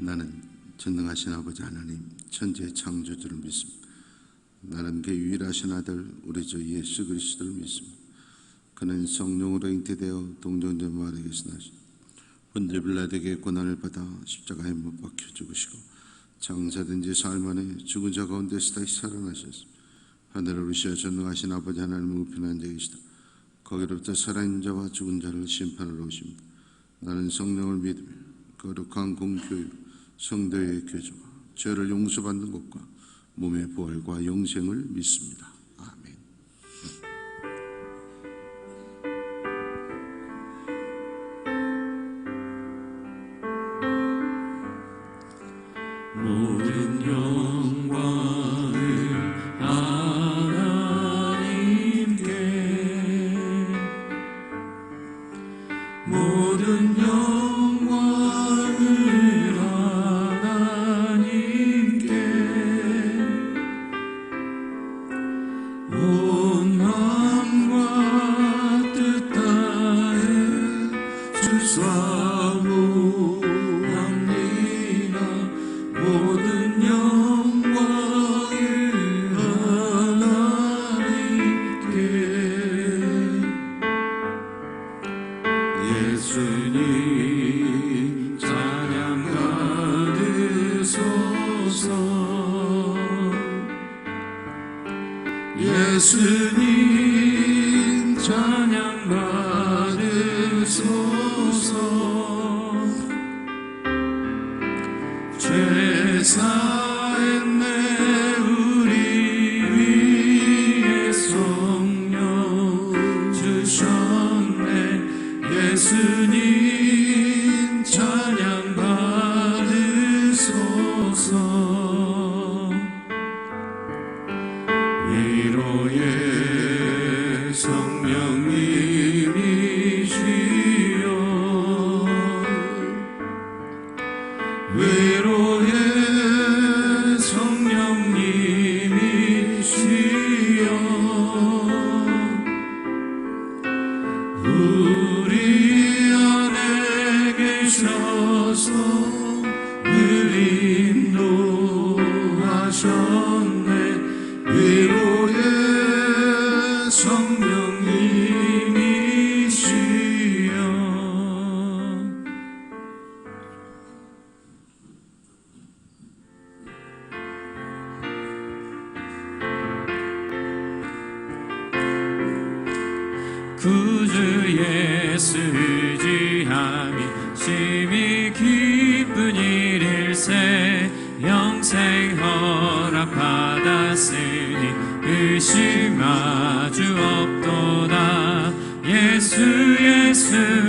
나는 전능하신 아버지 하나님 천지의 창조주를 믿습니다. 나는 그 유일하신 아들 우리 주 예수 그리스도를 믿습니다. 그는 성령으로 잉태되어 동정녀 마리아에게서 나신 본디 빌라도에게 고난을 받아 십자가에 못 박혀 죽으시고 장사된 지 사흘 만에 죽은 자 가운데서 다시 살아나셨습니다. 하늘을 오르시어 전능하신 아버지 하나님의 우편에 앉아 계시다. 거기로부터 살아있는 자와 죽은 자를 심판하러 오십니다. 나는 성령을 믿으며 거룩한 공교육 성도의 교제와 죄를 용서받는 것과 몸의 부활과 영생을 믿습니다. 아멘. 모든 영광을 하나님께, 모든 영광을 하나님께, 온 마음과 뜻 다해 주사모합니다. 모든 영광을 하나님께. 예수님 찬양 받으소서. 예수님 찬양 받으소서. 죄 사했네 우리 위에 성령 주셨네. 예수님 찬양 받으소서. 위로의 성령님이시여, 위로의 성령님이시여, 우리 안에 계셔서 늘 인도하셨네. 위로의 성령님이시여. 구주 예수 의지함이 심히 기쁜 일일세. 영생 허락받았으니 의심 아주 없도다. 예수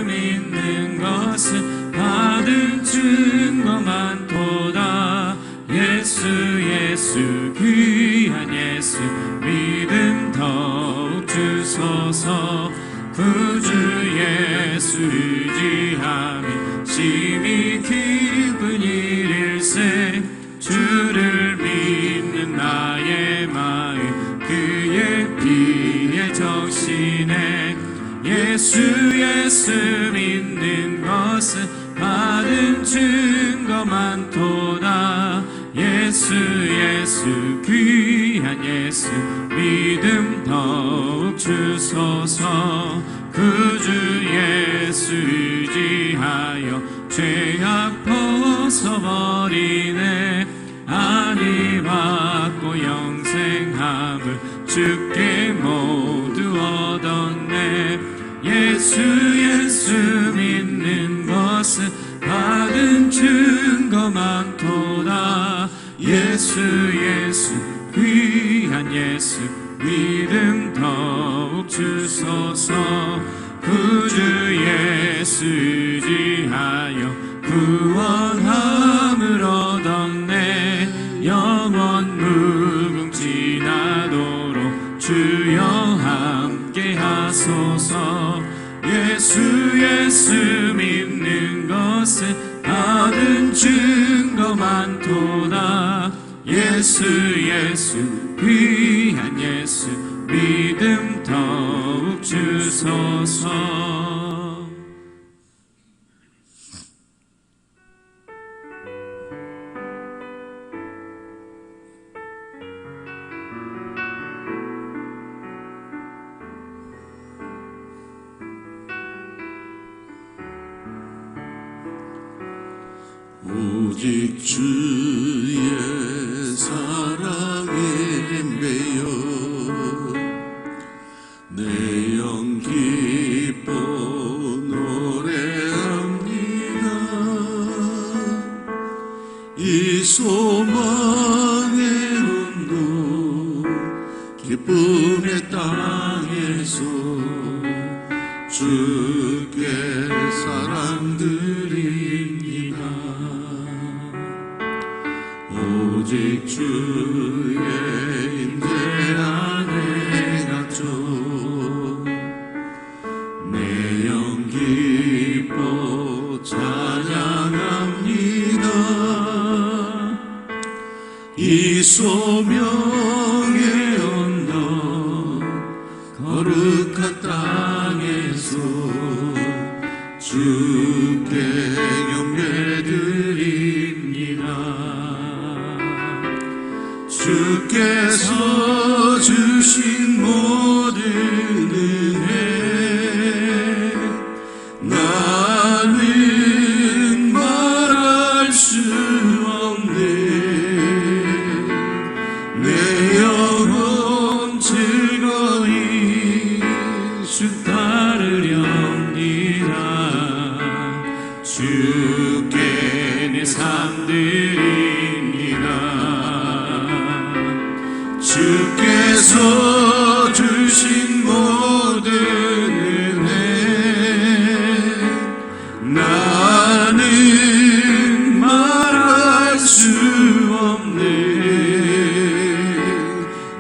믿는 것은 받은 증거 많도다. 예수 귀한 예수 믿음 더욱 주소서. 구주 예수 의지함이 심히 기쁜 일일세. 주를 믿는 나의 마음 그의 피에 적시네. 예수 믿는 것은 받은 증거 많도다. 예수 귀한 예수 믿음 더욱 주소서. 구주 예수 의지하여 죄악 벗어버리네. 안위 받고 영생함을 주께 모두 얻었네. 예수 믿는 것은 받은 증거 많도다. 예수 귀한 예수 믿음 더욱 주소서. 구주 예수 의지하여 구원함을 얻었네. 영원 무궁지나도록 주여 함께 하소서. 예수 믿는 것은 받은 증거 많도다. 예수 귀한 예수 믿음 더욱 주소서. 오직 주의 사랑에 매여 내 영 기뻐 노래합니다. 이 소망의 운동 기쁨의 땅에서 주께 사랑 드립니다. 오직 주의 임재 안에 갇혀 내 영 기뻐 찬양합니다. 이 소명의 언덕 거룩한 땅에서 주께 경배드립니다. 주께서 주신 모든 은혜 나는 말할 수 없네. 내 영혼 즐거이 주 따르렵니다. 주께 내 삶 드립니다. 주께서 주신 모든 은혜 나는 말할 수 없네.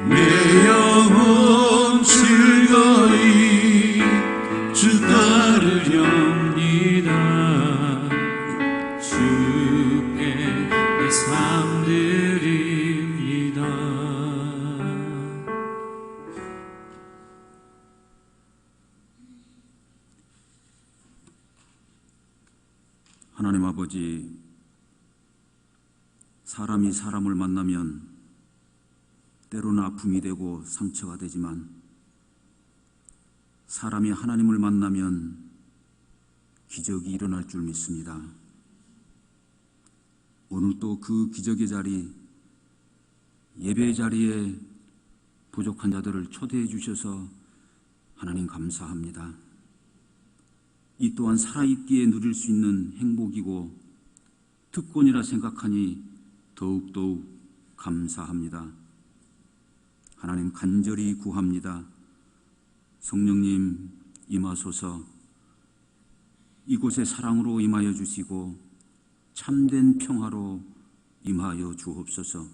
내 영혼 즐거이 주 따르렵니다. 주께 내 삶 드립니다. 하나님 아버지, 사람이 사람을 만나면 때로는 아픔이 되고 상처가 되지만 사람이 하나님을 만나면 기적이 일어날 줄 믿습니다. 오늘도 그 기적의 자리, 예배의 자리에 부족한 자들을 초대해 주셔서 하나님 감사합니다. 이 또한 살아있기에 누릴 수 있는 행복이고 특권이라 생각하니 더욱더욱 감사합니다. 하나님 간절히 구합니다. 성령님 임하소서. 이곳에 사랑으로 임하여 주시고 참된 평화로 임하여 주옵소서.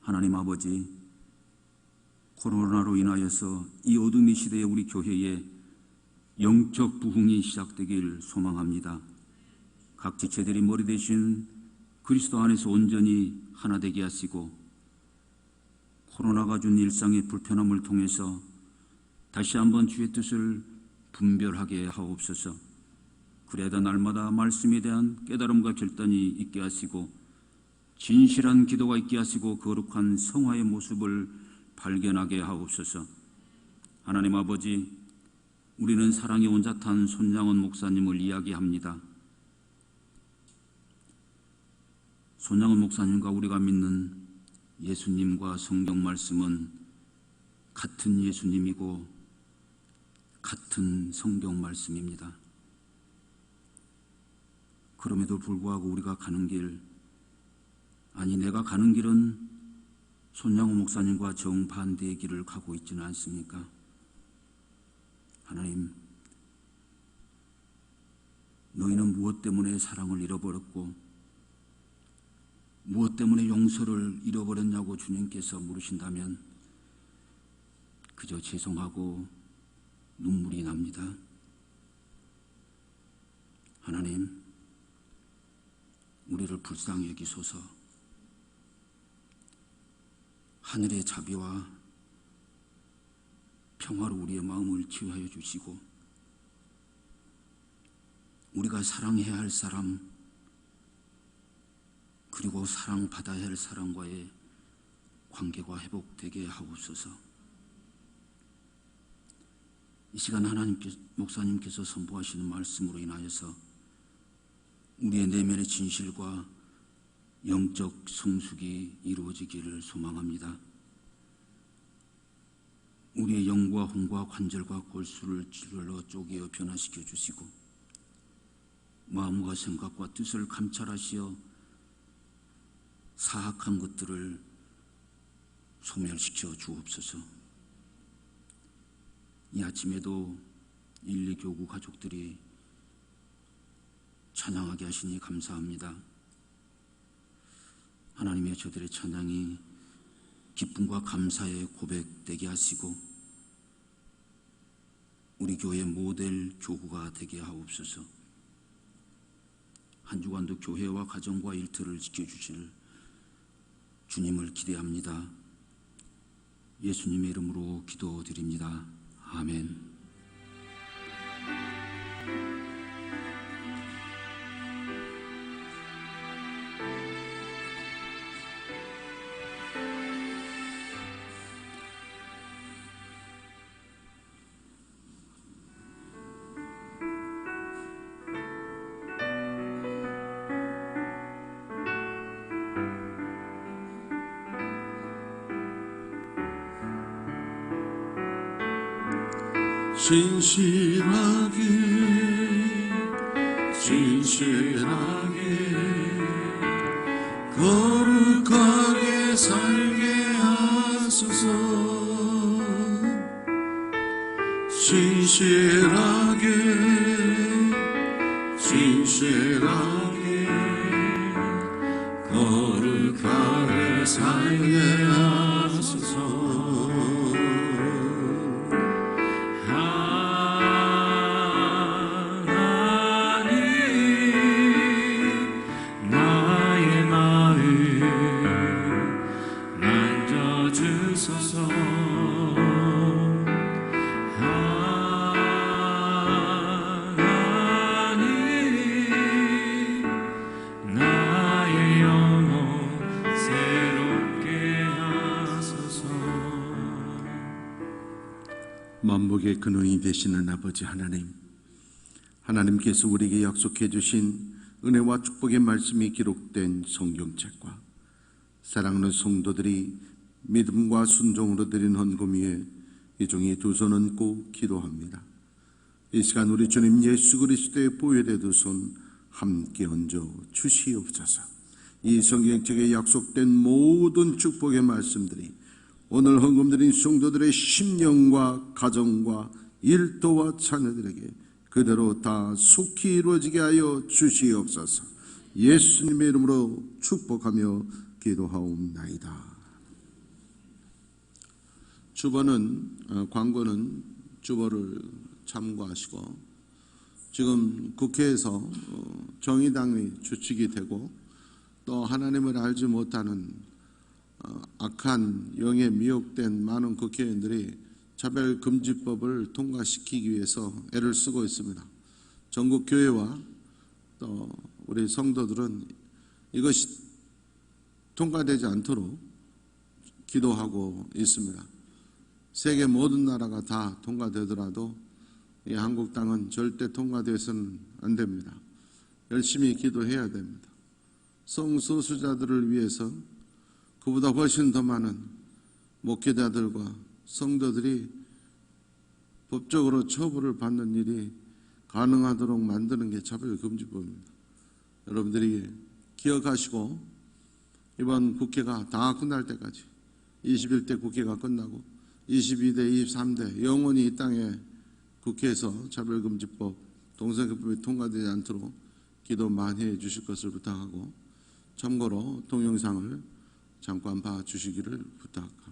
하나님 아버지, 코로나로 인하여서 이 어둠의 시대에 우리 교회에 영적 부흥이 시작되길 소망합니다. 각 지체들이 머리 대신 그리스도 안에서 온전히 하나 되게 하시고 코로나가 준 일상의 불편함을 통해서 다시 한번 주의 뜻을 분별하게 하옵소서. 그래야 날마다 말씀에 대한 깨달음과 결단이 있게 하시고 진실한 기도가 있게 하시고 거룩한 성화의 모습을 발견하게 하옵소서. 하나님 아버지, 우리는 사랑의 온자탄 손양원 목사님을 이야기합니다. 손양원 목사님과 우리가 믿는 예수님과 성경 말씀은 같은 예수님이고 같은 성경 말씀입니다. 그럼에도 불구하고 우리가 가는 길, 아니 내가 가는 길은 손양원 목사님과 정반대의 길을 가고 있지는 않습니까? 하나님, 너희는 무엇 때문에 사랑을 잃어버렸고 무엇 때문에 용서를 잃어버렸냐고 주님께서 물으신다면 그저 죄송하고 눈물이 납니다. 하나님, 우리를 불쌍히 여기소서. 하늘의 자비와 평화로 우리의 마음을 치유하여 주시고 우리가 사랑해야 할 사람 그리고 사랑받아야 할 사람과의 관계가 회복되게 하옵소서. 이 시간 하나님께 목사님께서 선포하시는 말씀으로 인하여서 우리의 내면의 진실과 영적 성숙이 이루어지기를 소망합니다. 우리의 영과 혼과 관절과 골수를 찔러 쪼개어 변화시켜 주시고 마음과 생각과 뜻을 감찰하시어 사악한 것들을 소멸시켜 주옵소서. 이 아침에도 1,2교구 가족들이 찬양하게 하시니 감사합니다. 하나님의 저들의 찬양이 기쁨과 감사의 고백되게 하시고 우리 교회 모델 교구가 되게 하옵소서. 한 주간도 교회와 가정과 일터를 지켜주실 주님을 기대합니다. 예수님의 이름으로 기도드립니다. 아멘. 진실하게 거룩하게 살게 하소서. 진실하게 거룩하게 살게 하소서. 만복의 근원이 되시는 아버지 하나님, 하나님께서 우리에게 약속해 주신 은혜와 축복의 말씀이 기록된 성경책과 사랑하는 성도들이 믿음과 순종으로 드린 헌금 위에 이 종이 두 손 얹고 기도합니다. 이 시간 우리 주님 예수 그리스도의 보혈의 두 손 함께 얹어 주시옵소서. 이 성경책에 약속된 모든 축복의 말씀들이 오늘 헌금 드린 성도들의 심령과 가정과 일터와 자녀들에게 그대로 다 속히 이루어지게 하여 주시옵소서. 예수님의 이름으로 축복하며 기도하옵나이다. 주보는 광고는 주보를 참고하시고, 지금 국회에서 정의당의 주축이 되고 또 하나님을 알지 못하는 악한 영에 미혹된 많은 국회의원들이 차별금지법을 통과시키기 위해서 애를 쓰고 있습니다. 전국 교회와 또 우리 성도들은 이것이 통과되지 않도록 기도하고 있습니다. 세계 모든 나라가 다 통과되더라도 이 한국 땅은 절대 통과되어서는 안 됩니다. 열심히 기도해야 됩니다. 성소수자들을 위해서 그보다 훨씬 더 많은 목회자들과 성도들이 법적으로 처벌을 받는 일이 가능하도록 만드는 게 차별금지법입니다. 여러분들이 기억하시고 이번 국회가 다 끝날 때까지 21대 국회가 끝나고 22대, 23대 영원히 이 땅에 국회에서 차별금지법, 동성애법이 통과되지 않도록 기도 많이 해주실 것을 부탁하고, 참고로 동영상을 잠깐 봐주시기를 부탁합니다.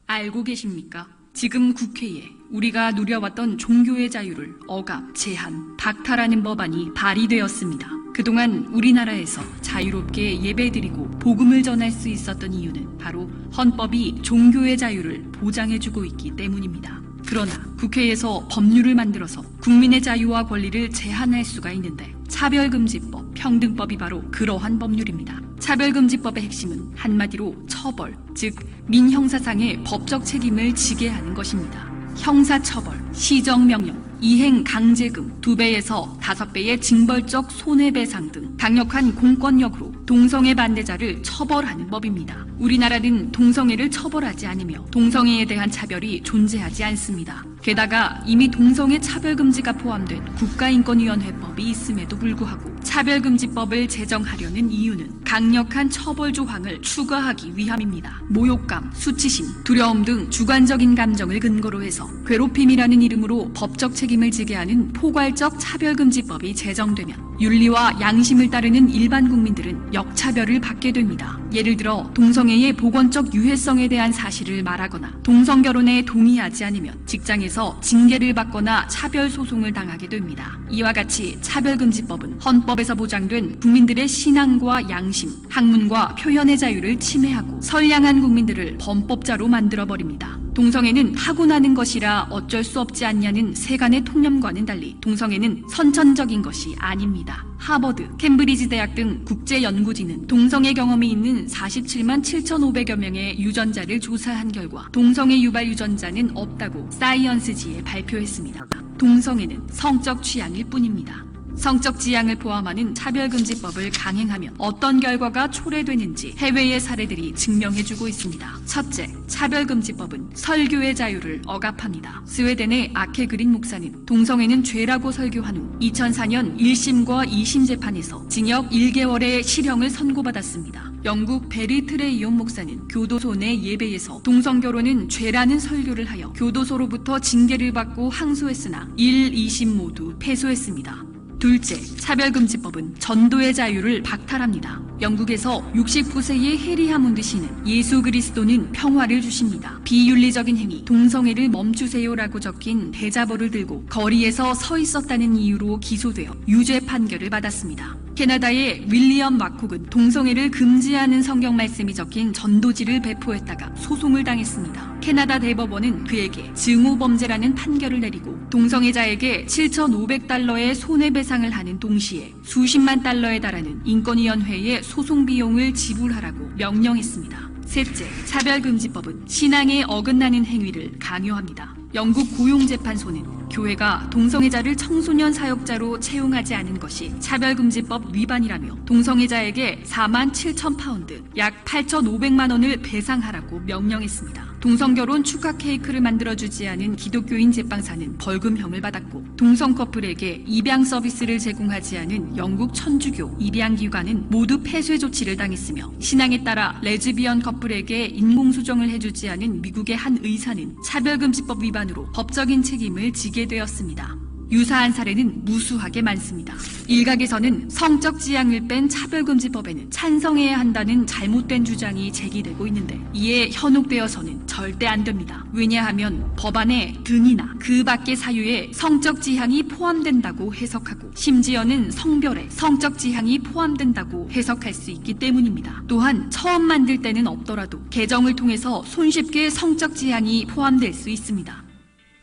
알고 계십니까? 지금 국회에 우리가 누려왔던 종교의 자유를 억압, 제한, 박탈하는 법안이 발의되었습니다. 그동안 우리나라에서 자유롭게 예배드리고 복음을 전할 수 있었던 이유는 바로 헌법이 종교의 자유를 보장해주고 있기 때문입니다. 그러나 국회에서 법률을 만들어서 국민의 자유와 권리를 제한할 수가 있는데 차별금지법, 평등법이 바로 그러한 법률입니다. 차별금지법의 핵심은 한마디로 처벌, 즉 민형사상의 법적 책임을 지게 하는 것입니다. 형사처벌, 시정명령, 이행 강제금 2배에서 5배의 징벌적 손해배상 등 강력한 공권력으로 동성애 반대자를 처벌하는 법입니다. 우리나라는 동성애를 처벌하지 않으며 동성애에 대한 차별이 존재하지 않습니다. 게다가 이미 동성애 차별금지가 포함된 국가인권위원회법이 있음에도 불구하고 차별금지법을 제정하려는 이유는 강력한 처벌 조항을 추가하기 위함입니다. 모욕감, 수치심, 두려움 등 주관적인 감정을 근거로 해서 괴롭힘이라는 이름으로 법적 책임을 지게 하는 포괄적 차별금지법이 제정되면 윤리와 양심을 따르는 일반 국민들은 역차별을 받게 됩니다. 예를 들어 동성애의 보건적 유해성에 대한 사실을 말하거나 동성결혼에 동의하지 않으면 직장에서 징계를 받거나 차별 소송을 당하게 됩니다. 이와 같이 차별금지법은 헌법에서 보장된 국민들의 신앙과 양심, 학문과 표현의 자유를 침해하고 선량한 국민들을 범법자로 만들어버립니다. 동성애는 타고나는 것이라 어쩔 수 없지 않냐는 세간의 통념과는 달리 동성애는 선천적인 것이 아닙니다. 하버드, 캠브리지 대학 등 국제연구진은 동성애 경험이 있는 47만 7,500여 명의 유전자를 조사한 결과 동성애 유발 유전자는 없다고 사이언스지에 발표했습니다. 동성애는 성적 취향일 뿐입니다. 성적 지향을 포함하는 차별금지법을 강행하면 어떤 결과가 초래되는지 해외의 사례들이 증명해주고 있습니다. 첫째, 차별금지법은 설교의 자유를 억압합니다. 스웨덴의 아케 그린 목사는 동성애는 죄라고 설교한 후 2004년 1심과 2심 재판에서 징역 1개월의 실형을 선고받았습니다. 영국 베리 트레이온 목사는 교도소 내 예배에서 동성결혼은 죄라는 설교를 하여 교도소로부터 징계를 받고 항소했으나 1, 2심 모두 패소했습니다. 둘째, 차별금지법은 전도의 자유를 박탈합니다. 영국에서 69세의 해리 하몬드 씨는 예수 그리스도는 평화를 주십니다. 비윤리적인 행위, 동성애를 멈추세요라고 적힌 대자보를 들고 거리에서 서 있었다는 이유로 기소되어 유죄 판결을 받았습니다. 캐나다의 윌리엄 왁콕은 동성애를 금지하는 성경 말씀이 적힌 전도지를 배포했다가 소송을 당했습니다. 캐나다 대법원은 그에게 증오범죄라는 판결을 내리고 동성애자에게 7,500달러의 손해배상을 하는 동시에 수십만 달러에 달하는 인권위원회의 소송 비용을 지불하라고 명령했습니다. 셋째, 차별금지법은 신앙에 어긋나는 행위를 강요합니다. 영국 고용재판소는 교회가 동성애자를 청소년 사역자로 채용하지 않은 것이 차별금지법 위반이라며 동성애자에게 4만 7천 파운드, 약 8,500만 원을 배상하라고 명령했습니다. 동성결혼 축하 케이크를 만들어주지 않은 기독교인 제빵사는 벌금형을 받았고 동성 커플에게 입양 서비스를 제공하지 않은 영국 천주교 입양기관은 모두 폐쇄 조치를 당했으며 신앙에 따라 레즈비언 커플에게 인공수정을 해주지 않은 미국의 한 의사는 차별금지법 위반으로 법적인 책임을 지게 되었습니다. 유사한 사례는 무수하게 많습니다. 일각에서는 성적 지향을 뺀 차별금지법에는 찬성해야 한다는 잘못된 주장이 제기되고 있는데 이에 현혹되어서는 절대 안 됩니다. 왜냐하면 법안에 등이나 그 밖의 사유에 성적 지향이 포함된다고 해석하고 심지어는 성별에 성적 지향이 포함된다고 해석할 수 있기 때문입니다. 또한 처음 만들 때는 없더라도 개정을 통해서 손쉽게 성적 지향이 포함될 수 있습니다.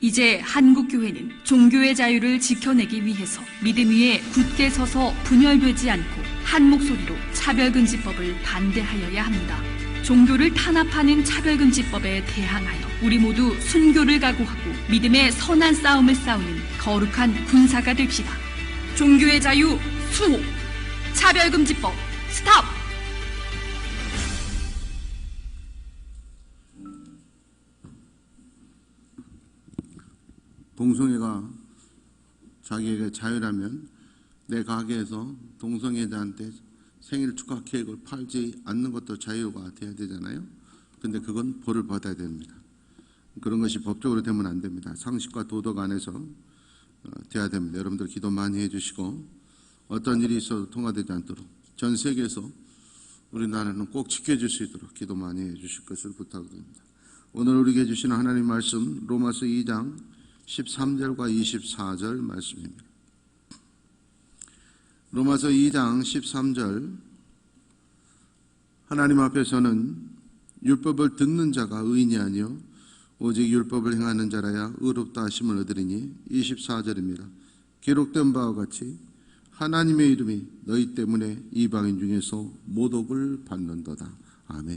이제 한국교회는 종교의 자유를 지켜내기 위해서 믿음 위에 굳게 서서 분열되지 않고 한 목소리로 차별금지법을 반대하여야 합니다. 종교를 탄압하는 차별금지법에 대항하여 우리 모두 순교를 각오하고 믿음의 선한 싸움을 싸우는 거룩한 군사가 됩시다. 종교의 자유 수호! 차별금지법 스탑! 동성애가 자기에게 자유라면 내 가게에서 동성애자한테 생일 축하 케이크를 팔지 않는 것도 자유가 돼야 되잖아요. 근데 그건 벌을 받아야 됩니다. 그런 것이 법적으로 되면 안 됩니다. 상식과 도덕 안에서 돼야 됩니다. 여러분들 기도 많이 해주시고 어떤 일이 있어도 통과되지 않도록 전 세계에서 우리나라는 꼭 지켜줄 수 있도록 기도 많이 해주실 것을 부탁드립니다. 오늘 우리에게 주시는 하나님 말씀 로마서 2장 13절과 24절 말씀입니다. 로마서 2장 13절 하나님 앞에서는 율법을 듣는 자가 의인이 아니요 오직 율법을 행하는 자라야 의롭다 하심을 얻으리니 24절입니다. 기록된 바와 같이 하나님의 이름이 너희 때문에 이방인 중에서 모독을 받는도다. 아멘.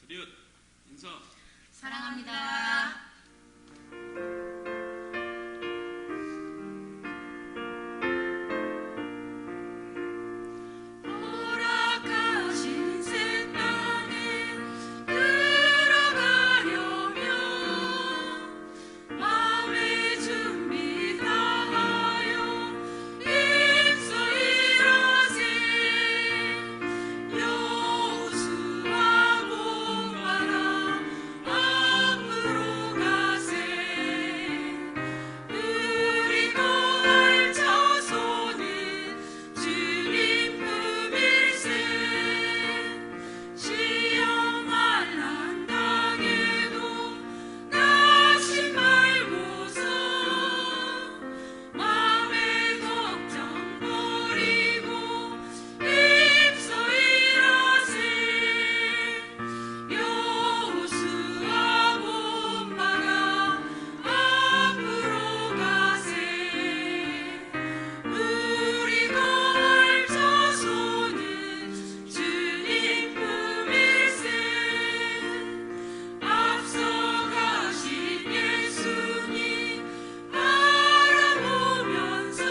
드디어 인사. 사랑합니다. 허락하신 새 땅에 들어가려면 마음의 준비 다하여 힘써 일하세. 여호수아 본받아 앞으로 가세. 우리 거할 자손은 주님 품일세. 시험 환난 당해도 낙심 말고서 마음의 걱정 버리고 힘써 일하세. 여호수아 본받아 앞으로 가세. 우리 거할 자손은 주님 품일세. 앞서 가신 예수님 바라보면서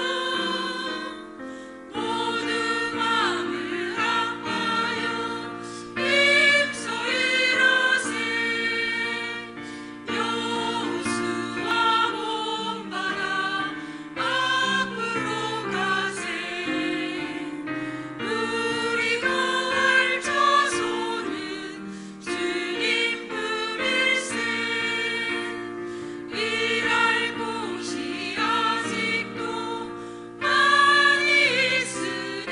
모든 마음을 합하여 힘써 일하세. 여호수아 본받아 앞으로 가세. 우리 거할 자손은 주님 품일세. 일할 곳이 아직도 많이 있으니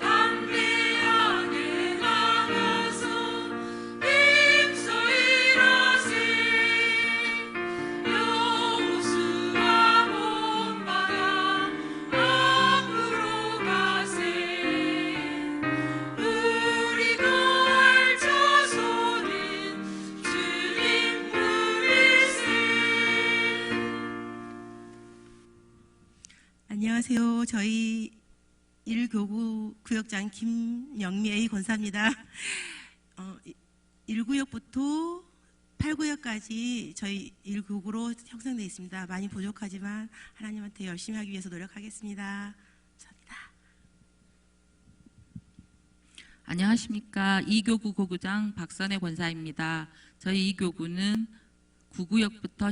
담대하게 나가서 힘써 일하세. 여호수아 본받아 앞으로 가세. 우리 거할 자손은 주님 품일세. 안녕하세요. 저희 1교구 구역장 김영미 A 권사입니다. 1구역부터 8구역까지 저희 1교구로 형성되어 있습니다. 많이 부족하지만 하나님한테 열심히 하기 위해서 노력하겠습니다. 감사합니다. 안녕하십니까. 2교구 고구장 박선혜 권사입니다. 저희 2교구는 9구역부터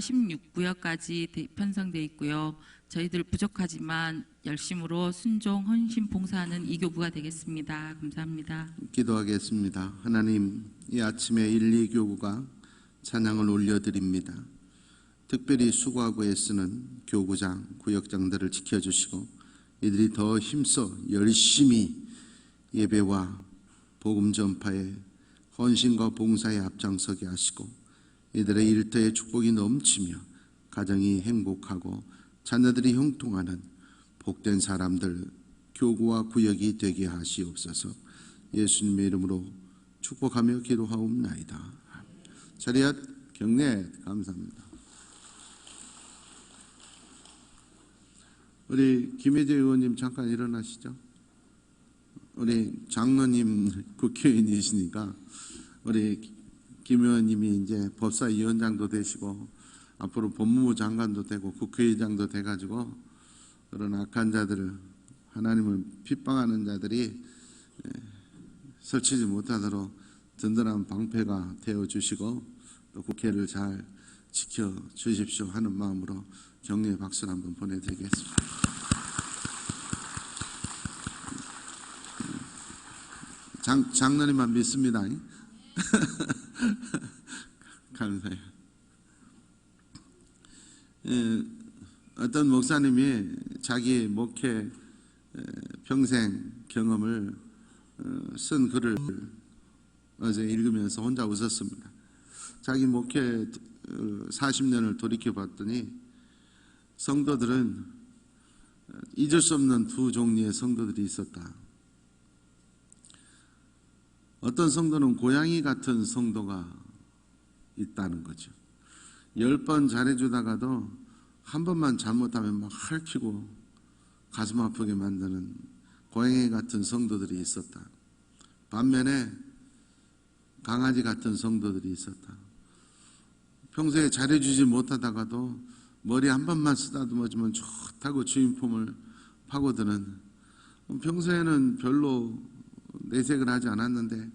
16구역까지 편성되어 있고요. 저희들 부족하지만 열심으로 순종, 헌신, 봉사하는 2교구가 되겠습니다. 감사합니다. 기도하겠습니다. 하나님, 이 아침에 1, 2교구가 찬양을 올려드립니다. 특별히 수고하고 애쓰는 교구장, 구역장들을 지켜주시고 이들이 더 힘써 열심히 예배와 복음 전파에 헌신과 봉사에 앞장서게 하시고 이들의 일터에 축복이 넘치며 가정이 행복하고 자녀들이 형통하는 복된 사람들, 교구와 구역이 되게 하시옵소서. 예수님의 이름으로 축복하며 기도하옵나이다. 자리앗 경례 감사합니다. 우리 김혜재 의원님 잠깐 일어나시죠. 우리 장로님 국회의원이시니까 우리 김 의원님이 이제 법사위원장도 되시고 앞으로 법무부 장관도 되고 국회의장도 돼가지고 그런 악한 자들을 하나님을 핍박하는 자들이 설치지 못하도록 든든한 방패가 되어주시고 또 국회를 잘 지켜주십시오 하는 마음으로 격려의 박수를 한번 보내드리겠습니다. 장로님만 믿습니다. 감사해요. 어떤 목사님이 자기 목회 평생 경험을 쓴 글을 어제 읽으면서 혼자 웃었습니다. 자기 목회 40년을 돌이켜 봤더니 성도들은 잊을 수 없는 두 종류의 성도들이 있었다. 어떤 성도는 고양이 같은 성도가 있다는 거죠. 10번 잘해주다가도 한 번만 잘못하면 막 핥히고 가슴 아프게 만드는 고양이 같은 성도들이 있었다. 반면에 강아지 같은 성도들이 있었다. 평소에 잘해주지 못하다가도 머리 한 번만 쓰다듬어주면 좋다고 주인 품을 파고드는, 평소에는 별로 내색을 하지 않았는데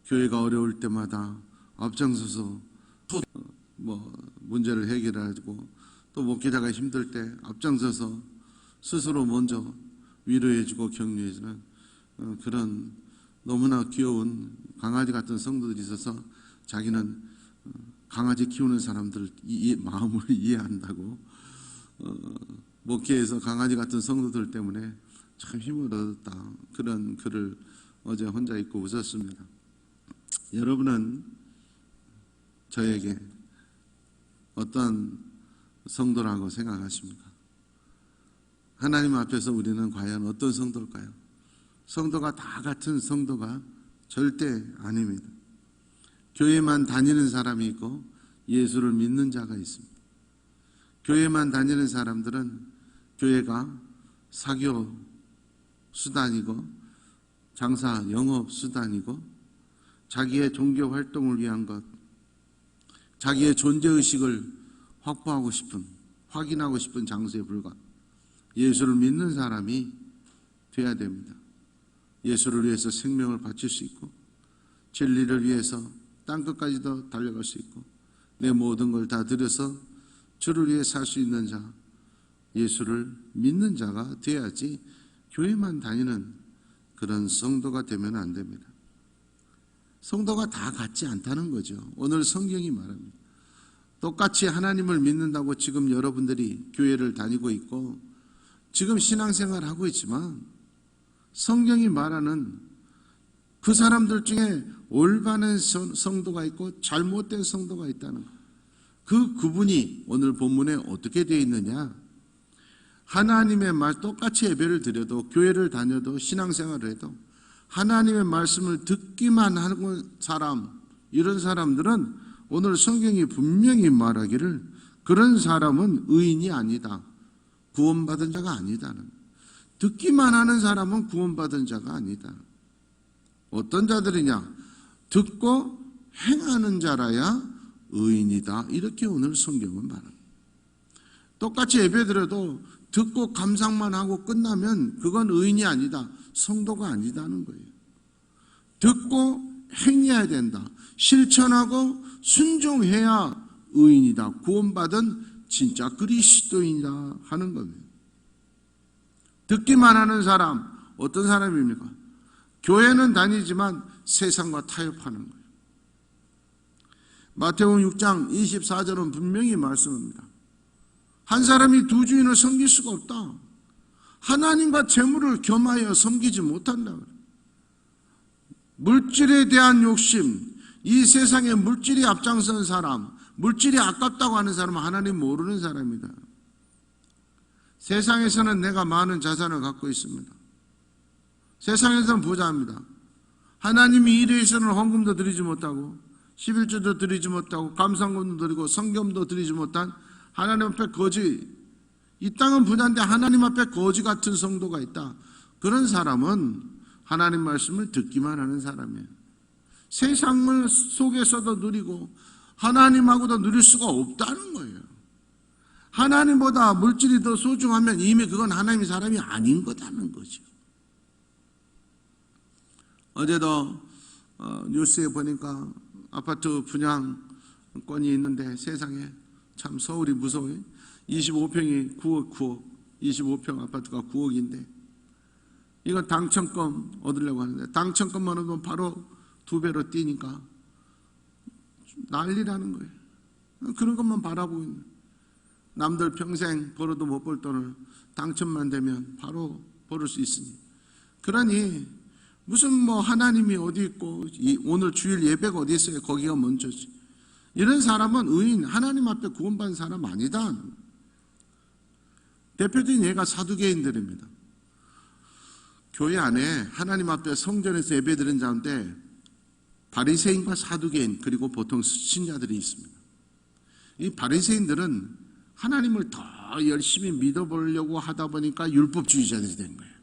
교회가 어려울 때마다 앞장서서 문제를 해결하고, 또 목회자가 힘들 때 앞장서서 스스로 먼저 위로해주고 격려해주는 그런 너무나 귀여운 강아지 같은 성도들이 있어서 자기는 강아지 키우는 사람들 마음을 이해한다고 목회에서 강아지 같은 성도들 때문에 참 힘을 얻었다. 그런 글을 어제 혼자 읽고 웃었습니다. 여러분은 저에게 어떤 성도라고 생각하십니까? 하나님 앞에서 우리는 과연 어떤 성도일까요? 성도가 다 같은 성도가 절대 아닙니다. 교회만 다니는 사람이 있고 예수를 믿는 자가 있습니다. 교회만 다니는 사람들은 교회가 사교 수단이고 장사 영업 수단이고 자기의 종교 활동을 위한 것, 자기의 존재의식을 확보하고 싶은, 확인하고 싶은 장소에 불과 예수를 믿는 사람이 돼야 됩니다. 예수를 위해서 생명을 바칠 수 있고 진리를 위해서 땅끝까지도 달려갈 수 있고 내 모든 걸 다 들여서 주를 위해 살 수 있는 자, 예수를 믿는 자가 돼야지 교회만 다니는 그런 성도가 되면 안 됩니다. 성도가 다 같지 않다는 거죠. 오늘 성경이 말합니다. 똑같이 하나님을 믿는다고 지금 여러분들이 교회를 다니고 있고 지금 신앙생활을 하고 있지만 성경이 말하는 그 사람들 중에 올바른 성도가 있고 잘못된 성도가 있다는 거예요. 그분이 오늘 본문에 어떻게 되어 있느냐? 하나님의 말, 똑같이 예배를 드려도 교회를 다녀도 신앙생활을 해도 하나님의 말씀을 듣기만 하는 사람, 이런 사람들은 오늘 성경이 분명히 말하기를 그런 사람은 의인이 아니다, 구원받은 자가 아니다는. 듣기만 하는 사람은 구원받은 자가 아니다. 어떤 자들이냐? 듣고 행하는 자라야 의인이다. 이렇게 오늘 성경은 말합니다. 똑같이 예배드려도 듣고 감상만 하고 끝나면 그건 의인이 아니다, 성도가 아니다는 거예요. 듣고 행해야 된다. 실천하고 순종해야 의인이다, 구원받은 진짜 그리스도인이다 하는 겁니다. 듣기만 하는 사람, 어떤 사람입니까? 교회는 다니지만 세상과 타협하는 거예요. 마태복음 6장 24절은 분명히 말씀합니다. 한 사람이 두 주인을 섬길 수가 없다. 하나님과 재물을 겸하여 섬기지 못한다. 물질에 대한 욕심, 이 세상에 물질이 앞장선 사람, 물질이 아깝다고 하는 사람은 하나님 모르는 사람이다. 세상에서는 내가 많은 자산을 갖고 있습니다. 세상에서는 부자입니다. 하나님이 일에 있어서는 헌금도 드리지 못하고 11조도 드리지 못하고 감상금도 드리고 성경도 드리지 못한 하나님 앞에 거지, 이 땅은 부자인데 하나님 앞에 거지 같은 성도가 있다. 그런 사람은 하나님 말씀을 듣기만 하는 사람이에요. 세상을 속에서도 누리고 하나님하고도 누릴 수가 없다는 거예요. 하나님보다 물질이 더 소중하면 이미 그건 하나님의 사람이 아닌 거다는 거죠. 어제도 뉴스에 보니까 아파트 분양권이 있는데 세상에 참 서울이 무서워요. 25평이 9억, 25평 아파트가 9억인데 이거 당첨권 얻으려고 하는데 당첨권만 얻으면 바로 2배로 뛰니까 난리라는 거예요. 그런 것만 바라보고 있는 거예요. 남들 평생 벌어도 못 벌 돈을 당첨만 되면 바로 벌을 수 있으니. 그러니 무슨 뭐 하나님이 어디 있고 오늘 주일 예배가 어디 있어요? 거기가 먼저지. 이런 사람은 의인, 하나님 앞에 구원받은 사람 아니다. 대표적인 예가 사두개인들입니다. 교회 안에 하나님 앞에 성전에서 예배드린 가운데 바리새인과 사두개인 그리고 보통 신자들이 있습니다. 이 바리새인들은 하나님을 더 열심히 믿어보려고 하다 보니까 율법주의자들이 된 거예요.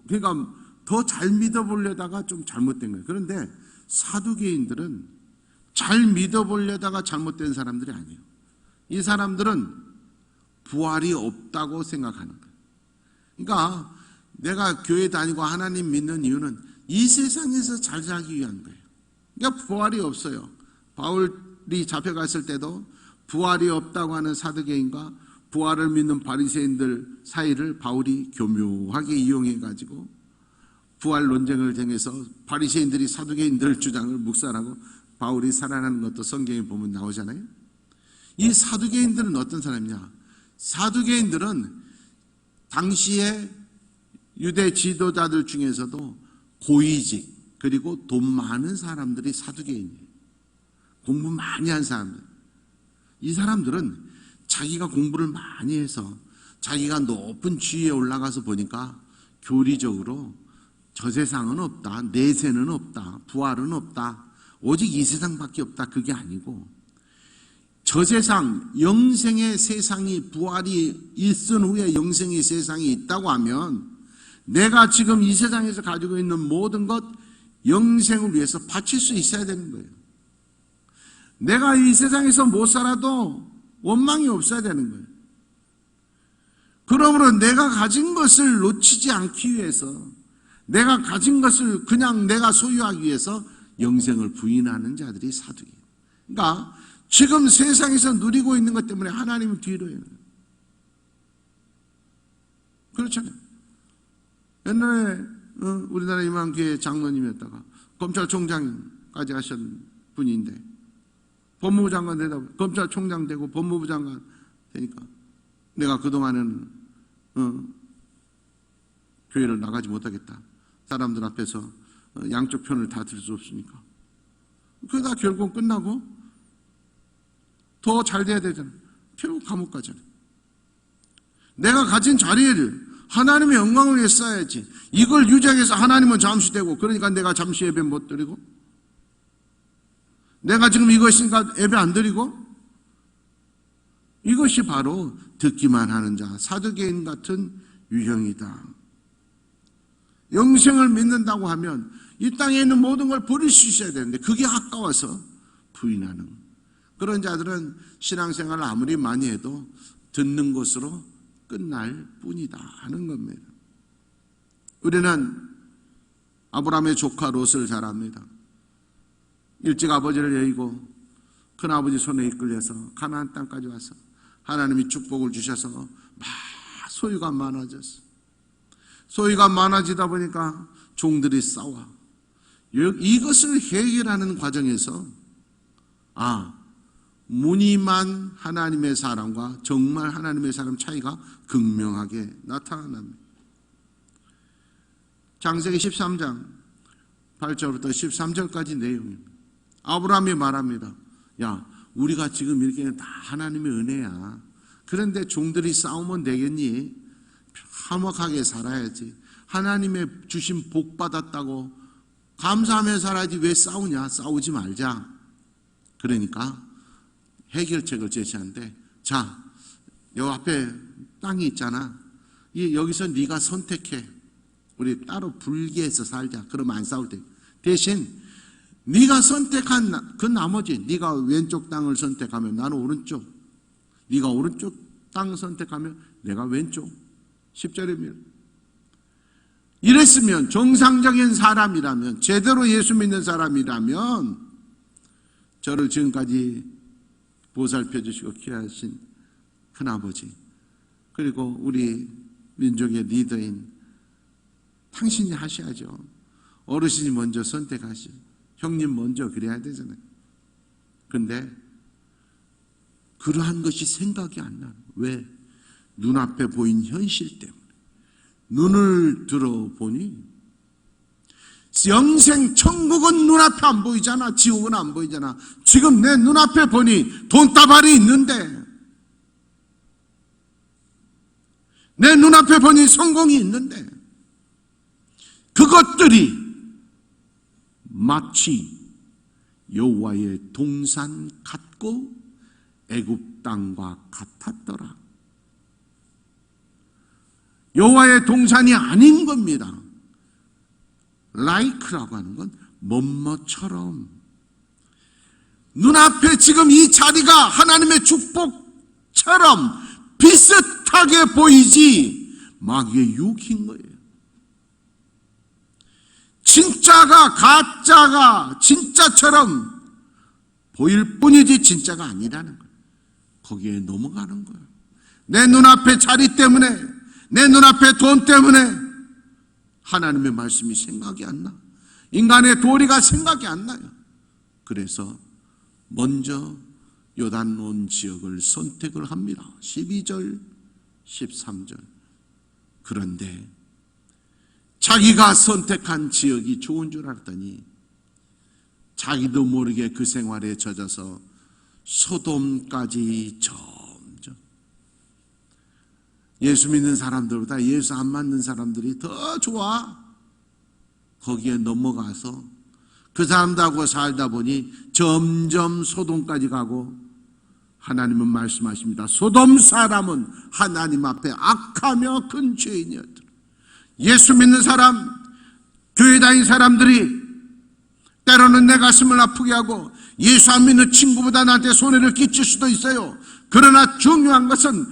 그러니까 더 잘 믿어보려다가 좀 잘못된 거예요. 그런데 사두개인들은 잘 믿어보려다가 잘못된 사람들이 아니에요. 이 사람들은 부활이 없다고 생각하는 거예요. 그러니까 내가 교회 다니고 하나님 믿는 이유는 이 세상에서 잘 살기 위한 거예요. 그러니까 부활이 없어요. 바울이 잡혀갔을 때도 부활이 없다고 하는 사두개인과 부활을 믿는 바리새인들 사이를 바울이 교묘하게 이용해가지고 부활 논쟁을 정해서 바리새인들이 사두개인들 주장을 묵살하고 바울이 살아나는 것도 성경에 보면 나오잖아요. 이 사두개인들은 어떤 사람이냐? 사두개인들은 당시에 유대 지도자들 중에서도 고위직 그리고 돈 많은 사람들이 사두개인이에요. 공부 많이 한 사람들. 이 사람들은 자기가 공부를 많이 해서 자기가 높은 지위에 올라가서 보니까 교리적으로 저 세상은 없다, 내세는 없다, 부활은 없다, 오직 이 세상밖에 없다. 그게 아니고 저 세상, 영생의 세상이 부활이 있은 후에 영생의 세상이 있다고 하면 내가 지금 이 세상에서 가지고 있는 모든 것 영생을 위해서 바칠 수 있어야 되는 거예요. 내가 이 세상에서 못 살아도 원망이 없어야 되는 거예요. 그러므로 내가 가진 것을 놓치지 않기 위해서 내가 가진 것을 그냥 내가 소유하기 위해서 영생을 부인하는 자들이 사두개인. 그러니까 지금 세상에서 누리고 있는 것 때문에 하나님은 뒤로 해요. 그렇잖아요. 옛날에 우리나라 이만교회 장로님이었다가 검찰총장까지 하신 분인데 법무부 장관 되다 보니 검찰총장 되고 법무부 장관 되니까 내가 그동안은 교회를 나가지 못하겠다. 사람들 앞에서 양쪽 편을 다 들 수 없으니까. 그러다 결국 끝나고 더 잘 돼야 되잖아요. 결국 감옥 가잖아요. 내가 가진 자리를 하나님의 영광을 위해 써야지. 이걸 유지해서 하나님은 잠시 되고 그러니까 내가 잠시 예배 못 드리고 내가 지금 이거 있으니까 예배 안 드리고 이것이 바로 듣기만 하는 자, 사두개인 같은 유형이다. 영생을 믿는다고 하면 이 땅에 있는 모든 걸 버릴 수 있어야 되는데 그게 아까워서 부인하는 그런 자들은 신앙생활을 아무리 많이 해도 듣는 것으로 끝날 뿐이다 하는 겁니다. 우리는 아브라함의 조카 롯을 잘 압니다. 일찍 아버지를 여의고 큰아버지 손에 이끌려서 가나안 땅까지 와서 하나님이 축복을 주셔서 소유가 많아졌어. 소유가 많아지다 보니까 종들이 싸워. 이것을 해결하는 과정에서 무늬만 하나님의 사람과 정말 하나님의 사람 차이가 극명하게 나타납니다. 창세기 13장 8절부터 13절까지 내용입니다. 아브라함이 말합니다. 야, 우리가 지금 이렇게 다 하나님의 은혜야. 그런데 종들이 싸우면 되겠니? 화목하게 살아야지. 하나님의 주신 복 받았다고 감사하며 살아야지. 왜 싸우냐? 싸우지 말자. 그러니까 해결책을 제시하는데, 자, 요 앞에 땅이 있잖아. 여기서 네가 선택해. 우리 따로 분리해서 살자. 그러면 안 싸울 때. 대신 네가 선택한 그 나머지, 네가 왼쪽 땅을 선택하면 나는 오른쪽, 네가 오른쪽 땅 선택하면 내가 왼쪽. 10절입니다. 이랬으면 정상적인 사람이라면, 제대로 예수 믿는 사람이라면 저를 지금까지 보살펴 주시고 키워하신 큰아버지, 그리고 우리 민족의 리더인 당신이 하셔야죠. 어르신이 먼저 선택하시죠. 형님 먼저 그래야 되잖아요. 근데 그러한 것이 생각이 안 나요. 왜? 눈앞에 보인 현실 때문에. 눈을 들어보니 영생 천국은 눈앞에 안 보이잖아. 지옥은 안 보이잖아. 지금 내 눈앞에 보니 돈다발이 있는데, 내 눈앞에 보니 성공이 있는데, 그것들이 마치 여호와의 동산 같고 애굽 땅과 같았더라. 여호와의 동산이 아닌 겁니다. like라고 하는 건 뭐뭐처럼. 눈앞에 지금 이 자리가 하나님의 축복처럼 비슷하게 보이지 마귀의 유혹인 거예요. 진짜가 가짜가 진짜처럼 보일 뿐이지 진짜가 아니라는 거예요. 거기에 넘어가는 거예요. 내 눈앞에 자리 때문에, 내 눈앞에 돈 때문에 하나님의 말씀이 생각이 안 나. 인간의 도리가 생각이 안 나요. 그래서 먼저 요단론 지역을 선택을 합니다. 12절, 13절. 그런데 자기가 선택한 지역이 좋은 줄 알았더니 자기도 모르게 그 생활에 젖어서 소돔까지 점점, 예수 믿는 사람들보다 예수 안 맞는 사람들이 더 좋아. 거기에 넘어가서 그 사람들하고 살다 보니 점점 소돔까지 가고, 하나님은 말씀하십니다. 소돔 사람은 하나님 앞에 악하며 큰 죄인이었더라. 예수 믿는 사람, 교회 다닌 사람들이 때로는 내 가슴을 아프게 하고 예수 안 믿는 친구보다 나한테 손해를 끼칠 수도 있어요. 그러나 중요한 것은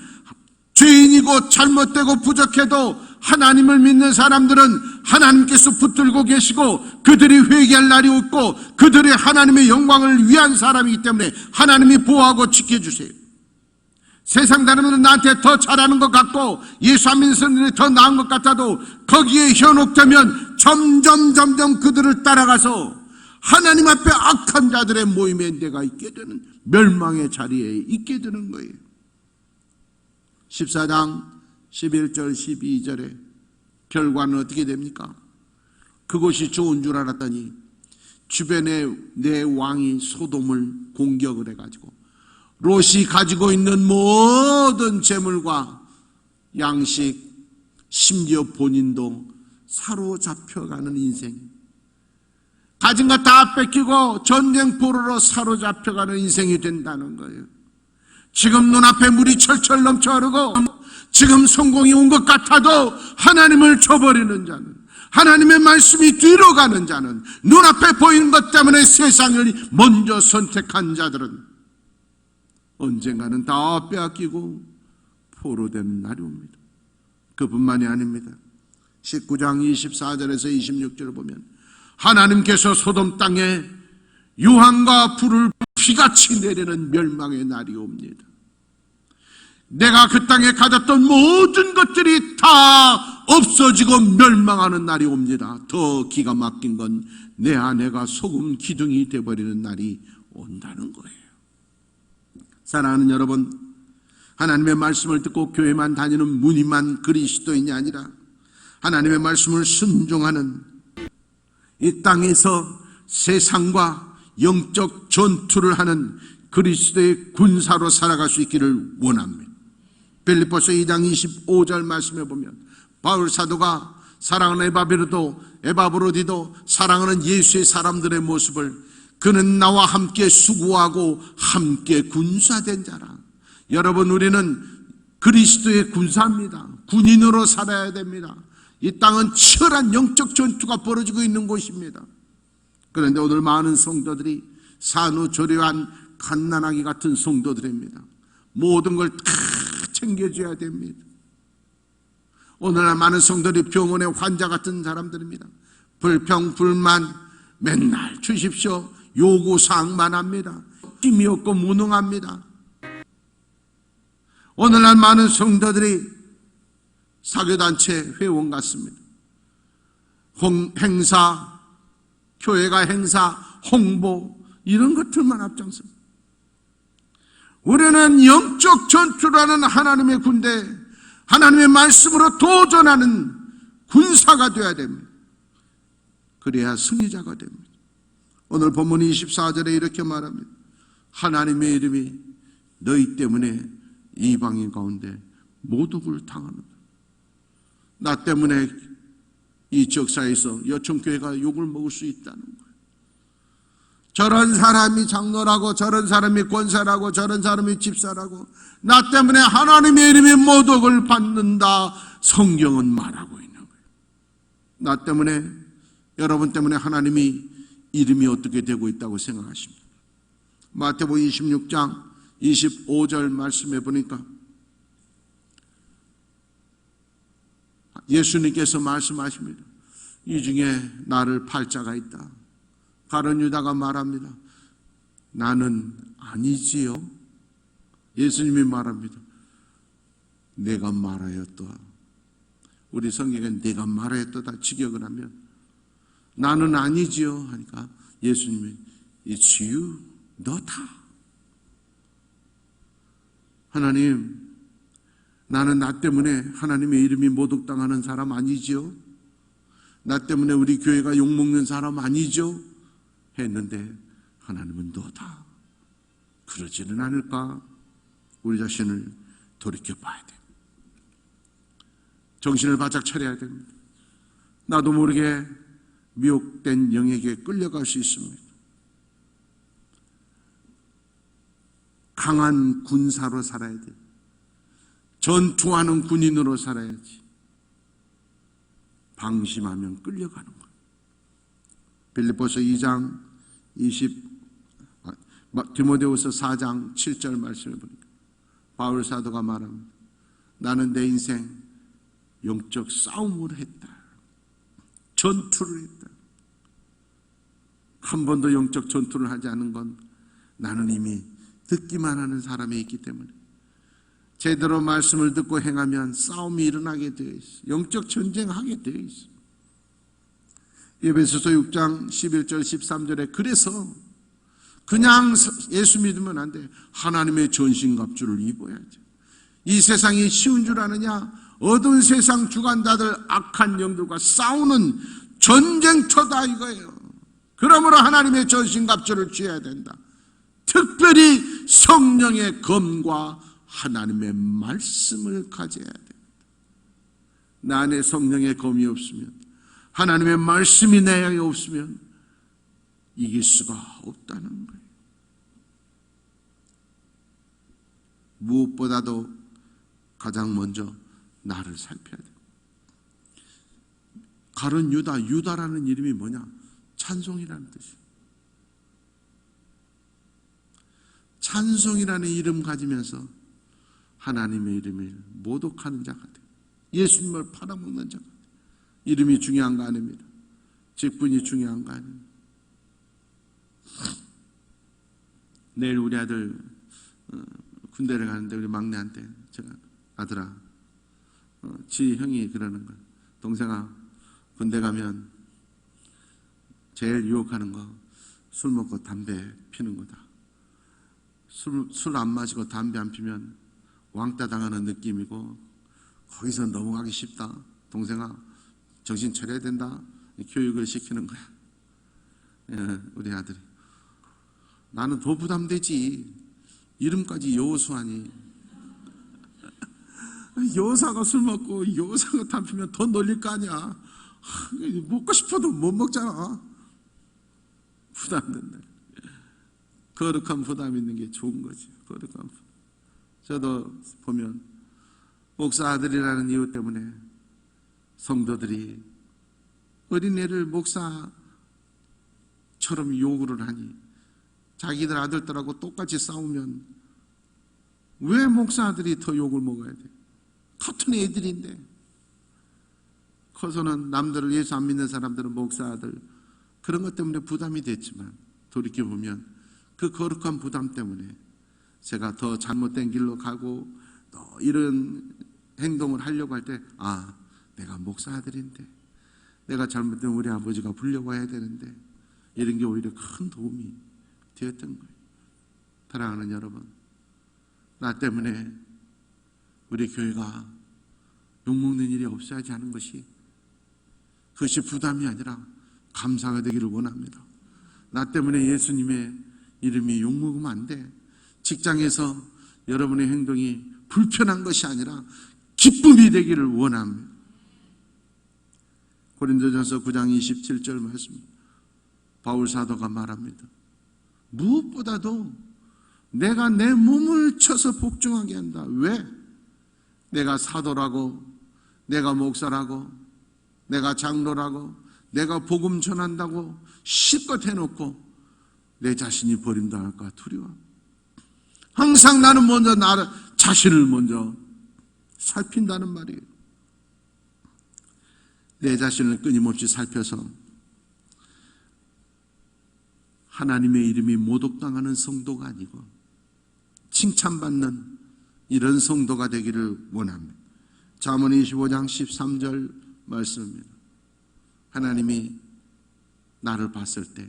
죄인이고 잘못되고 부족해도 하나님을 믿는 사람들은 하나님께서 붙들고 계시고 그들이 회개할 날이 없고 그들이 하나님의 영광을 위한 사람이기 때문에 하나님이 보호하고 지켜주세요. 세상 사람들은 나한테 더 잘하는 것 같고 예수 안 믿는 사람들이 더 나은 것 같아도 거기에 현혹되면 점점 그들을 따라가서 하나님 앞에 악한 자들의 모임에 내가 있게 되는, 멸망의 자리에 있게 되는 거예요. 14장 11절 12절에 결과는 어떻게 됩니까? 그곳이 좋은 줄 알았더니 주변에 내 왕이 소돔을 공격을 해가지고 롯이 가지고 있는 모든 재물과 양식, 심지어 본인도 사로잡혀가는 인생, 가진 것 다 뺏기고 전쟁포로로 사로잡혀가는 인생이 된다는 거예요. 지금 눈앞에 물이 철철 넘쳐 흐르고 지금 성공이 온 것 같아도 하나님을 저버리는 자는, 하나님의 말씀이 뒤로 가는 자는, 눈앞에 보이는 것 때문에 세상을 먼저 선택한 자들은 언젠가는 다 빼앗기고 포로되는 날이 옵니다. 그뿐만이 아닙니다. 19장 24절에서 26절을 보면 하나님께서 소돔 땅에 유황과 불을 비같이 내리는 멸망의 날이 옵니다. 내가 그 땅에 가졌던 모든 것들이 다 없어지고 멸망하는 날이 옵니다. 더 기가 막힌 건 내 아내가 소금 기둥이 되어버리는 날이 온다는 거예요. 사랑하는 여러분, 하나님의 말씀을 듣고 교회만 다니는 무늬만 그리스도인이 아니라 하나님의 말씀을 순종하는, 이 땅에서 세상과 영적 전투를 하는 그리스도의 군사로 살아갈 수 있기를 원합니다. 빌립보서 2장 25절 말씀에 보면 바울 사도가 사랑하는 에바브로디도 사랑하는 예수의 사람들의 모습을, 그는 나와 함께 수고하고 함께 군사된 자라. 여러분, 우리는 그리스도의 군사입니다. 군인으로 살아야 됩니다. 이 땅은 치열한 영적 전투가 벌어지고 있는 곳입니다. 그런데 오늘 많은 성도들이 산후조리한 갓난아기 같은 성도들입니다. 모든 걸 다 챙겨줘야 됩니다. 오늘날 많은 성도들이 병원의 환자 같은 사람들입니다. 불평, 불만 맨날 주십시오. 요구사항만 합니다. 힘이 없고 무능합니다. 오늘날 많은 성도들이 사교단체 회원 같습니다. 행사, 교회가 행사, 홍보 이런 것들만 앞장섭니다. 우리는 영적 전투라는 하나님의 군대, 하나님의 말씀으로 도전하는 군사가 되어야 됩니다. 그래야 승리자가 됩니다. 오늘 본문 24절에 이렇게 말합니다. 하나님의 이름이 너희 때문에 이방인 가운데 모독을 당하는다. 나 때문에 이 지역사회에서 여천교회가 욕을 먹을 수 있다는 거예요. 저런 사람이 장로라고, 저런 사람이 권사라고, 저런 사람이 집사라고, 나 때문에 하나님의 이름이 모독을 받는다. 성경은 말하고 있는 거예요. 나 때문에, 여러분 때문에 하나님이 이름이 어떻게 되고 있다고 생각하십니까? 마태복음 26장 25절 말씀해 보니까 예수님께서 말씀하십니다. 이 중에 나를 팔 자가 있다. 가룟 유다가 말합니다. 나는 아니지요. 예수님이 말합니다. 내가 말하였도다. 우리 성경에 내가 말하였도다 직역을 하면 나는 아니지요 하니까 예수님이 It's you, 너다. 하나님, 나는 나 때문에 하나님의 이름이 모독당하는 사람 아니지요? 나 때문에 우리 교회가 욕먹는 사람 아니죠? 했는데 하나님은 너다. 그러지는 않을까? 우리 자신을 돌이켜봐야 돼. 정신을 바짝 차려야 됩니다. 나도 모르게 미혹된 영에게 끌려갈 수 있습니다. 강한 군사로 살아야 돼. 전투하는 군인으로 살아야지. 방심하면 끌려가는 거예요. 빌립보서 2장 디모데후서 4장 7절 말씀을 보니까 바울 사도가 말합니다. 나는 내 인생 영적 싸움을 했다. 전투를 했다. 한 번도 영적 전투를 하지 않은 건 나는 이미 듣기만 하는 사람이 있기 때문에 제대로 말씀을 듣고 행하면 싸움이 일어나게 되어 있어. 영적 전쟁하게 되어 있어. 에베소서 6장 11절 13절에 그래서 그냥 예수 믿으면 안 돼. 하나님의 전신갑주를 입어야지. 이 세상이 쉬운 줄 아느냐? 어두운 세상 주관자들 악한 영들과 싸우는 전쟁터다 이거예요. 그러므로 하나님의 전신갑주를 취해야 된다. 특별히 성령의 검과 하나님의 말씀을 가져야 됩니다. 나 안에 성령의 검이 없으면, 하나님의 말씀이 내 안에 없으면 이길 수가 없다는 거예요. 무엇보다도 가장 먼저 나를 살펴야 돼요. 가룟 유다, 유다라는 이름이 뭐냐? 찬송이라는 뜻이에요. 찬송이라는 이름 가지면서 하나님의 이름을 모독하는 자가 돼요. 예수님을 팔아먹는 자가 돼요. 이름이 중요한 거 아닙니다. 직분이 중요한 거 아닙니다. 내일 우리 아들 군대를 가는데 우리 막내한테 제가 아들아, 지 형이 그러는 거야. 동생아, 군대 가면 제일 유혹하는 거 술 먹고 담배 피는 거다. 술 안 마시고 담배 안 피면 왕따 당하는 느낌이고 거기서 넘어가기 쉽다. 동생아, 정신 차려야 된다. 교육을 시키는 거야. 우리 아들이. 나는 더 부담되지. 이름까지 여호수아니. 여호사가 술 먹고 여호사가 담배 피면 더 놀릴 거 아니야. 먹고 싶어도 못 먹잖아. 부담된다. 거룩한 부담 있는 게 좋은 거지. 거룩한 부담. 저도 보면 목사 아들이라는 이유 때문에 성도들이 어린애를 목사처럼 요구를 하니 자기들 아들들하고 똑같이 싸우면 왜 목사 아들이 더 욕을 먹어야 돼? 같은 애들인데. 커서는 남들을 예수 안 믿는 사람들은 목사 아들 그런 것 때문에 부담이 됐지만 돌이켜보면 그 거룩한 부담 때문에 제가 더 잘못된 길로 가고 또 이런 행동을 하려고 할 때 내가 목사 아들인데 내가 잘못된 우리 아버지가 불려와야 되는데 이런 게 오히려 큰 도움이 되었던 거예요. 사랑하는 여러분, 나 때문에 우리 교회가 욕먹는 일이 없어야지 하는 것이, 그것이 부담이 아니라 감사가 되기를 원합니다. 나 때문에 예수님의 이름이 욕먹으면 안 돼. 직장에서 여러분의 행동이 불편한 것이 아니라 기쁨이 되기를 원합니다. 고린도전서 9장 27절 말씀, 바울 사도가 말합니다. 무엇보다도 내가 내 몸을 쳐서 복종하게 한다. 왜? 내가 사도라고, 내가 목사라고, 내가 장로라고, 내가 복음 전한다고 실컷 해놓고 내 자신이 버림당할까 두려워. 항상 나는 먼저 나를 자신을 먼저 살핀다는 말이에요. 내 자신을 끊임없이 살펴서 하나님의 이름이 모독당하는 성도가 아니고 칭찬받는 이런 성도가 되기를 원합니다. 잠언 25장 13절 말씀입니다. 하나님이 나를 봤을 때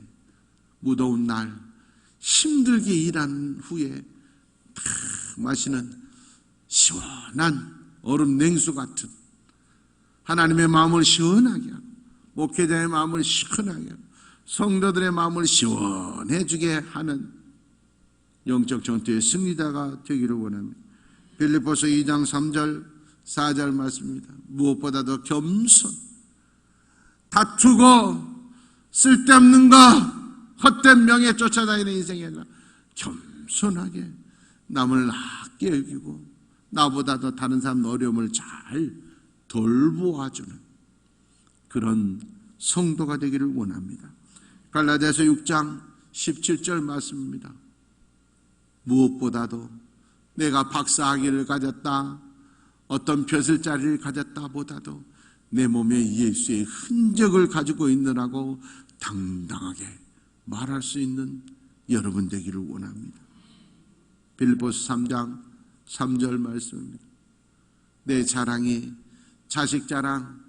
무더운 날 힘들게 일한 후에 탁 마시는 시원한 얼음 냉수 같은 하나님의 마음을 시원하게 하고 목회자의 마음을 시원하게 하고 성도들의 마음을 시원해지게 하는 영적 전투의 승리자가 되기를 원합니다. 빌립보서 2장 3절 4절 말씀입니다. 무엇보다도 겸손, 다투고 쓸데없는 거 헛된 명예 쫓아다니는 인생이 아니라 겸손하게 남을 아껴 여기고 나보다도 다른 사람 어려움을 잘 돌보아주는 그런 성도가 되기를 원합니다. 갈라디아서 6장 17절 말씀입니다. 무엇보다도 내가 박사학위를 가졌다, 어떤 벼슬자리를 가졌다 보다도 내 몸에 예수의 흔적을 가지고 있느라고 당당하게 말할 수 있는 여러분 되기를 원합니다. 빌립보서 3장 3절 말씀입니다. 내 자랑이 자식 자랑,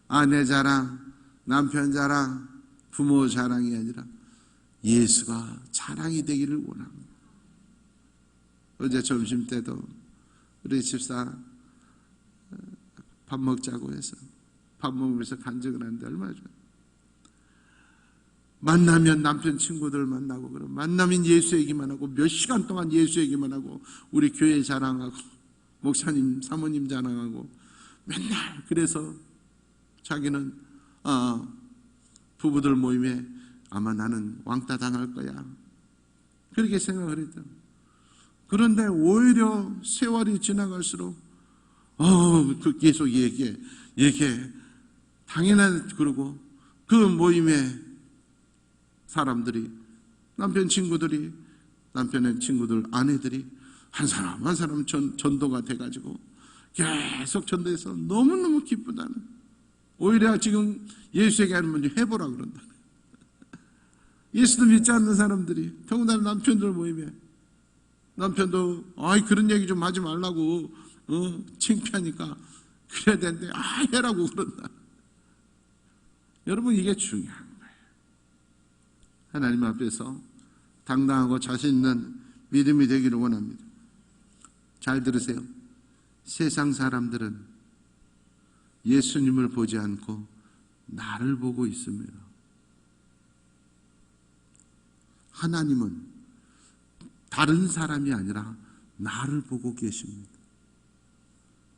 아내 자랑, 남편 자랑, 부모 자랑이 아니라 예수가 자랑이 되기를 원합니다. 어제 점심 때도 우리 집사 밥 먹자고 해서 밥 먹으면서 간증을 하는데 얼마나 좋아요. 만나면 남편 친구들 만나고 그럼 만나면 예수 얘기만 하고 몇 시간 동안 예수 얘기만 하고 우리 교회 자랑하고 목사님 사모님 자랑하고 맨날 그래서 자기는 부부들 모임에 아마 나는 왕따 당할 거야 그렇게 생각을 했다. 그런데 오히려 세월이 지나갈수록 계속 얘기해 당연한 그러고 그 모임에 사람들이 남편 친구들이 남편의 친구들 아내들이 한 사람 한 사람 전도가 돼가지고 계속 전도해서 너무너무 기쁘다는 오히려 지금 예수 얘기하는 먼저 해보라 그런다. 예수도 믿지 않는 사람들이 더군다나 남편들 모임에 남편도 그런 얘기 좀 하지 말라고 창피하니까 그래야 되는데 해라고 그런다. 여러분 이게 중요한 거예요. 하나님 앞에서 당당하고 자신 있는 믿음이 되기를 원합니다. 잘 들으세요. 세상 사람들은 예수님을 보지 않고 나를 보고 있습니다. 하나님은 다른 사람이 아니라 나를 보고 계십니다.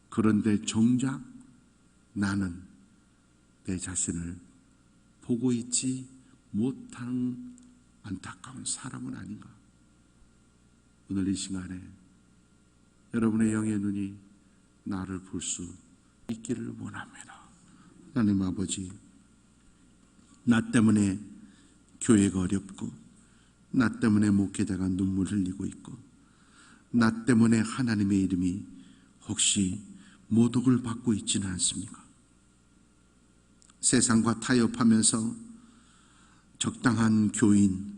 그런데 정작 나는 내 자신을 보고 있지 못한 안타까운 사람은 아닌가. 오늘 이 시간에 여러분의 영의 눈이 나를 볼 수 있기를 원합니다. 하나님 아버지, 나 때문에 교회가 어렵고 나 때문에 목회자가 눈물 흘리고 있고 나 때문에 하나님의 이름이 혹시 모독을 받고 있지는 않습니까? 세상과 타협하면서 적당한 교인,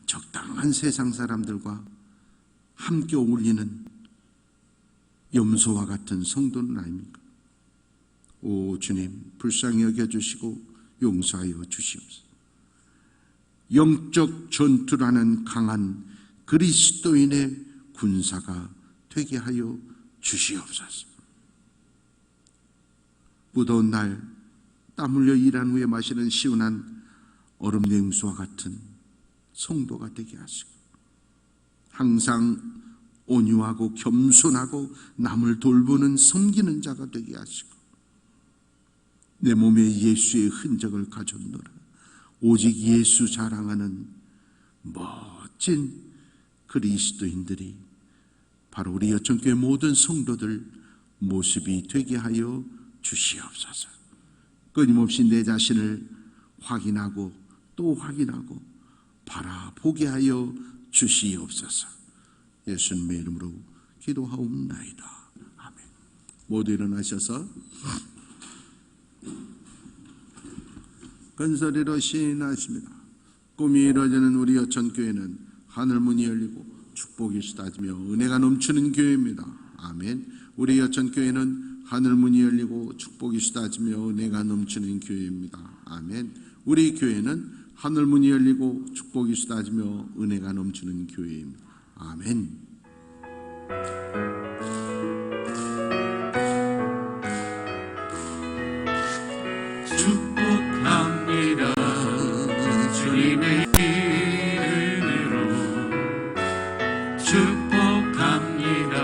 적당한 세상 사람들과 함께 어울리는 염소와 같은 성도는 아닙니까? 오 주님, 불쌍히 여겨주시고 용서하여 주시옵소서. 영적 전투라는 강한 그리스도인의 군사가 되게 하여 주시옵소서. 무더운 날 땀 흘려 일한 후에 마시는 시원한 얼음 냉수와 같은 성도가 되게 하시고, 항상 온유하고 겸손하고 남을 돌보는 섬기는 자가 되게 하시고, 내 몸에 예수의 흔적을 가졌노라. 오직 예수 자랑하는 멋진 그리스도인들이 바로 우리 여천교회 모든 성도들 모습이 되게 하여 주시옵소서. 끊임없이 내 자신을 확인하고 또 확인하고 바라보게 하여 주시옵소서. 예수님의 이름으로 기도하옵나이다. 아멘. 모두 일어나셔서 큰 소리로 시인하십니다. 꿈이 이루어지는 우리 여천교회는 하늘문이 열리고 축복이 쏟아지며 은혜가 넘치는 교회입니다. 아멘. 우리 여천교회는 하늘문이 열리고 축복이 쏟아지며 은혜가 넘치는 교회입니다. 아멘. 우리 교회는 하늘문이 열리고 축복이 쏟아지며 은혜가 넘치는 교회입니다. 아멘. 축복합니다. 주님의 이름으로 축복합니다.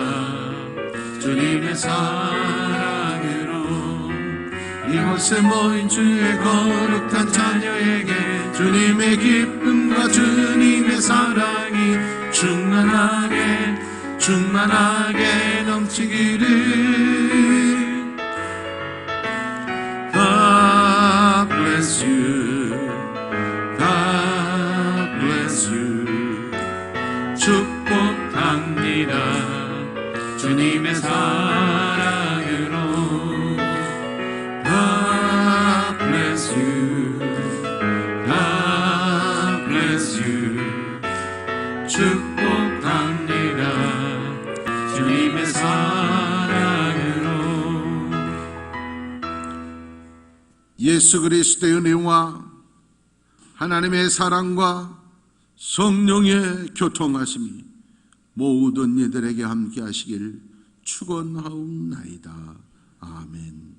주님의 사랑으로 이곳에 모인 주의 거룩한 자녀에게 주님의 기쁨과 주님의 사랑이 충만하게 넘치기를. God bless you. God bless you. 축복합니다. 주님의 사랑으로. God bless you. God bless you. 축복합니다. 주님의 사랑으로. 예수 그리스도의 은혜와 하나님의 사랑과 성령의 교통하심이 모든 이들에게 함께 하시길 축원하옵나이다. 아멘.